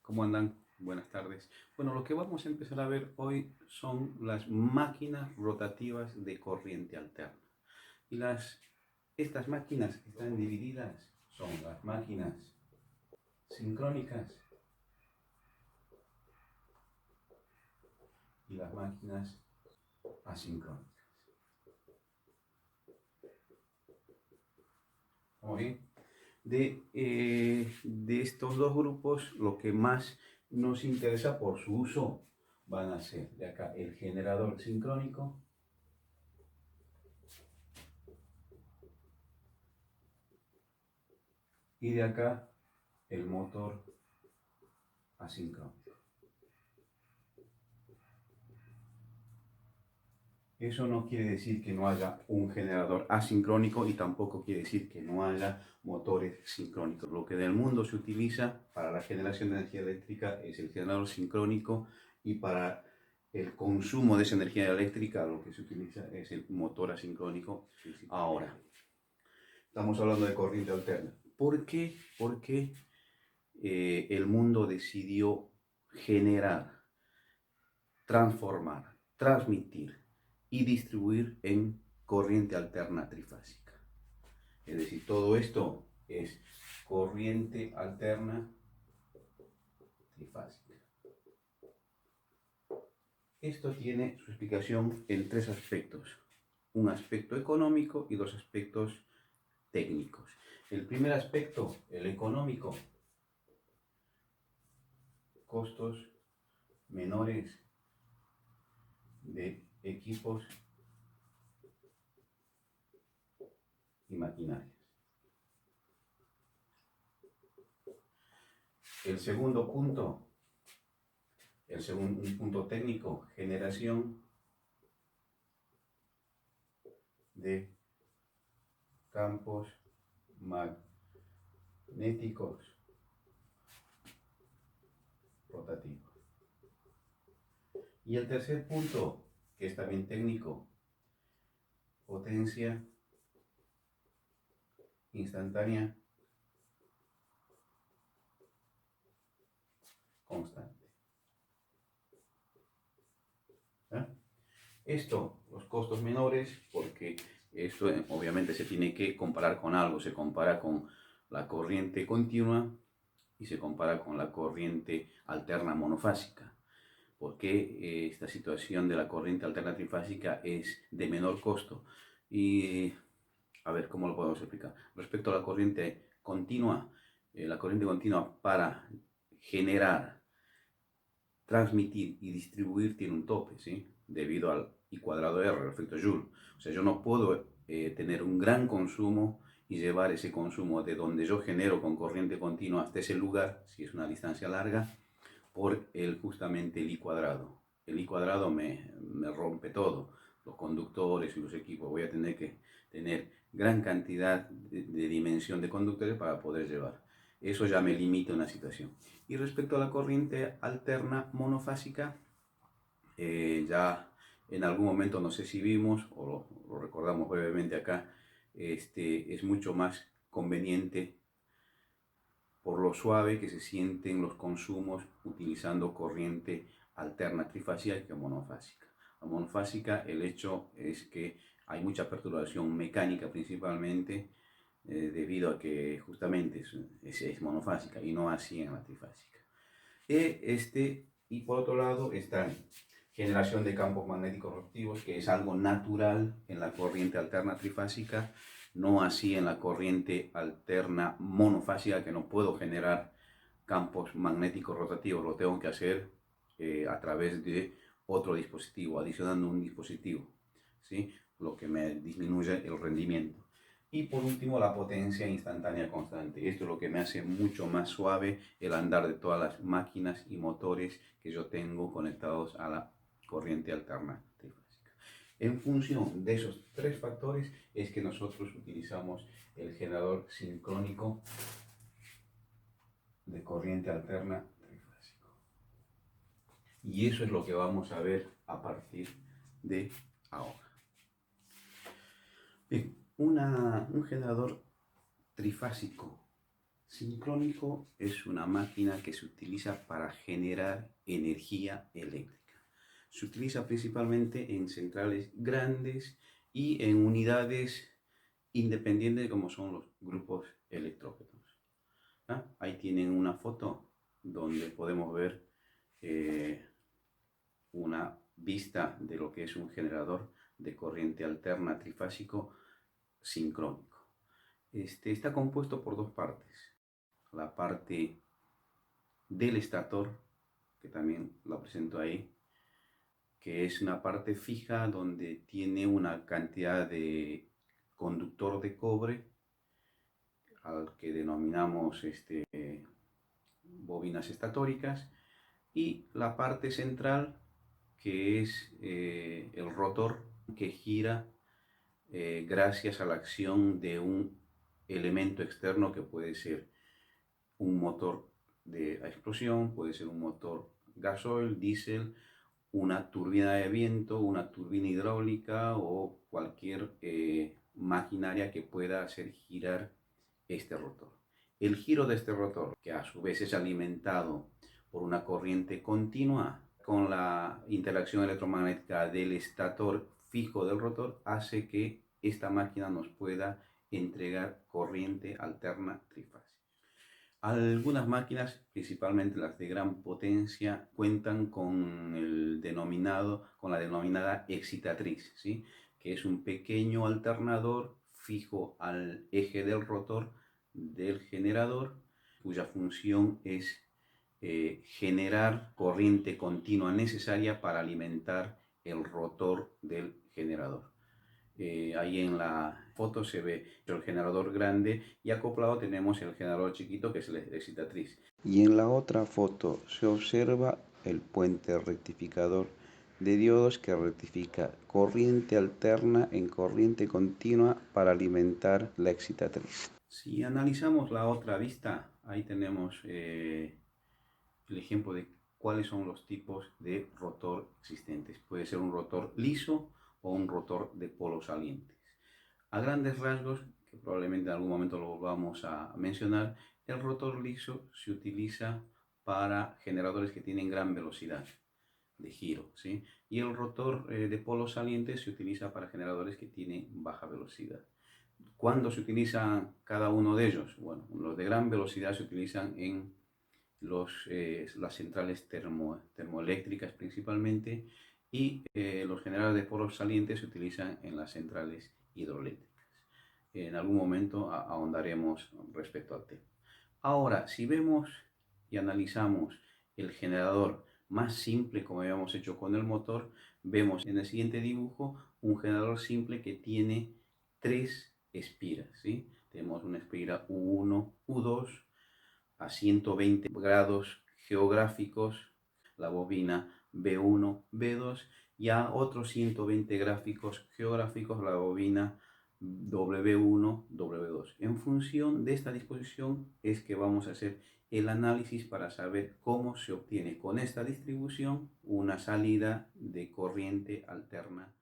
¿Cómo andan? Buenas tardes. Bueno, lo que vamos a empezar a ver hoy son las máquinas rotativas de corriente alterna. Y estas máquinas que están divididas son las máquinas sincrónicas y las máquinas asincrónicas. ¿Vamos bien? De estos dos grupos, lo que más nos interesa por su uso van a ser de acá el generador sincrónico y de acá el motor asincrónico. Eso no quiere decir que no haya un generador asincrónico y tampoco quiere decir que no haya motores sincrónicos. Lo que en el mundo se utiliza para la generación de energía eléctrica es el generador sincrónico y para el consumo de esa energía eléctrica lo que se utiliza es el motor asincrónico. Ahora, estamos hablando de corriente alterna. ¿Por qué? Porque el mundo decidió generar, transformar, transmitir y distribuir en corriente alterna trifásica. Es decir, todo esto es corriente alterna trifásica. Esto tiene su explicación en tres aspectos. Un aspecto económico y dos aspectos técnicos. El primer aspecto, el económico, costos menores de equipos y maquinarias. El segundo punto, un punto técnico, generación de campos magnéticos rotativos. Y el tercer punto, que es también técnico, potencia instantánea constante. ¿Eh? Esto, los costos menores, porque esto obviamente se tiene que comparar con algo, se compara con la corriente continua y se compara con la corriente alterna monofásica. Porque esta situación de la corriente alterna trifásica es de menor costo. Y a ver cómo lo podemos explicar. Respecto a la corriente continua para generar, transmitir y distribuir tiene un tope, ¿sí? Debido al I cuadrado R, el efecto Joule. O sea, yo no puedo tener un gran consumo y llevar ese consumo de donde yo genero con corriente continua hasta ese lugar, si es una distancia larga, por justamente el I cuadrado. El I cuadrado me rompe todo, los conductores y los equipos. Voy a tener que tener gran cantidad de dimensión de conductores para poder llevar. Eso ya me limita una situación. Y respecto a la corriente alterna monofásica, ya en algún momento, no sé si vimos o lo recordamos brevemente acá, es mucho más conveniente por lo suave que se sienten los consumos utilizando corriente alterna trifásica que monofásica. La monofásica, el hecho es que hay mucha perturbación mecánica principalmente debido a que justamente es monofásica y no así en la trifásica. Y por otro lado está generación de campos magnéticos rotativos, que es algo natural en la corriente alterna trifásica, no así en la corriente alterna monofásica, que no puedo generar campos magnéticos rotativos, lo tengo que hacer a través de otro dispositivo, adicionando un dispositivo, ¿sí? Lo que me disminuye el rendimiento. Y por último, la potencia instantánea constante. Esto es lo que me hace mucho más suave el andar de todas las máquinas y motores que yo tengo conectados a la corriente alterna trifásica. En función de esos tres factores es que nosotros utilizamos el generador sincrónico de corriente alterna trifásico. Y eso es lo que vamos a ver a partir de ahora. Bien, un generador trifásico Sincrónico es una máquina que se utiliza para generar energía eléctrica. Se utiliza principalmente en centrales grandes y en unidades independientes como son los grupos electrógenos. ¿Ah? Ahí tienen una foto donde podemos ver una vista de lo que es un generador de corriente alterna trifásico sincrónico. Está compuesto por dos partes. La parte del estator, que también la presento ahí, que es una parte fija donde tiene una cantidad de conductor de cobre, al que denominamos bobinas estatóricas, y la parte central, que es el rotor que gira gracias a la acción de un elemento externo que puede ser un motor de explosión, puede ser un motor gasoil, diésel, una turbina de viento, una turbina hidráulica o cualquier maquinaria que pueda hacer girar este rotor. El giro de este rotor, que a su vez es alimentado por una corriente continua con la interacción electromagnética del estator fijo del rotor, hace que esta máquina nos pueda entregar corriente alterna trifásica. Algunas máquinas, principalmente las de gran potencia, cuentan con la denominada excitatriz, ¿sí? Que es un pequeño alternador fijo al eje del rotor del generador, cuya función es generar corriente continua necesaria para alimentar el rotor del generador. Ahí en la foto se ve el generador grande y acoplado tenemos el generador chiquito que es la excitatriz. Y en la otra foto se observa el puente rectificador de diodos que rectifica corriente alterna en corriente continua para alimentar la excitatriz. Si analizamos la otra vista, ahí tenemos el ejemplo de cuáles son los tipos de rotor existentes. Puede ser un rotor liso o un rotor de polos salientes. A grandes rasgos, que probablemente en algún momento lo vamos a mencionar, el rotor liso se utiliza para generadores que tienen gran velocidad de giro, ¿sí? Y el rotor de polos salientes se utiliza para generadores que tienen baja velocidad. ¿Cuándo se utilizan cada uno de ellos? Bueno, los de gran velocidad se utilizan en las centrales termoeléctricas principalmente, y los generadores de polos salientes se utilizan en las centrales hidroeléctricas. En algún momento ahondaremos respecto al tema. Ahora, si vemos y analizamos el generador más simple, como habíamos hecho con el motor, vemos en el siguiente dibujo un generador simple que tiene tres espiras, ¿sí? Tenemos una espira U1, U2, a 120 grados geográficos, la bobina B1, B2, y a otros 120 gráficos geográficos, la bobina W1, W2. En función de esta disposición es que vamos a hacer el análisis para saber cómo se obtiene con esta distribución una salida de corriente alterna